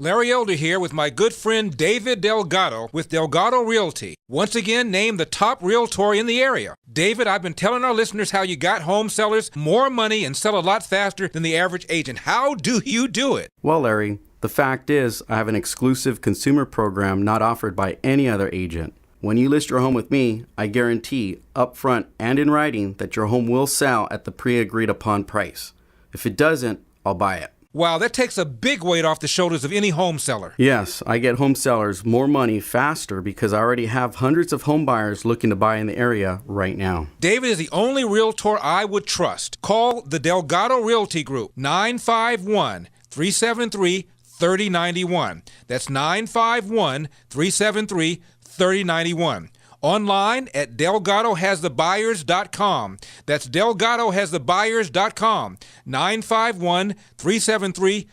Larry Elder here with my good friend David Delgado with Delgado Realty. Once again, named the top realtor in the area. David, I've been telling our listeners how you got home sellers more money and sell a lot faster than the average agent. How do you do it? Well, Larry, the fact is I have an exclusive consumer program not offered by any other agent. When you list your home with me, I guarantee upfront and in writing that your home will sell at the pre-agreed upon price. If it doesn't, I'll buy it. Wow, that takes a big weight off the shoulders of any home seller. Yes, I get home sellers more money faster because I already have hundreds of home buyers looking to buy in the area right now. David is the only realtor I would trust. Call the Delgado Realty Group, 951-373-3091. That's 951-373-3091. Online at DelgadoHasTheBuyers.com. That's DelgadoHasTheBuyers.com. 951-373-3091.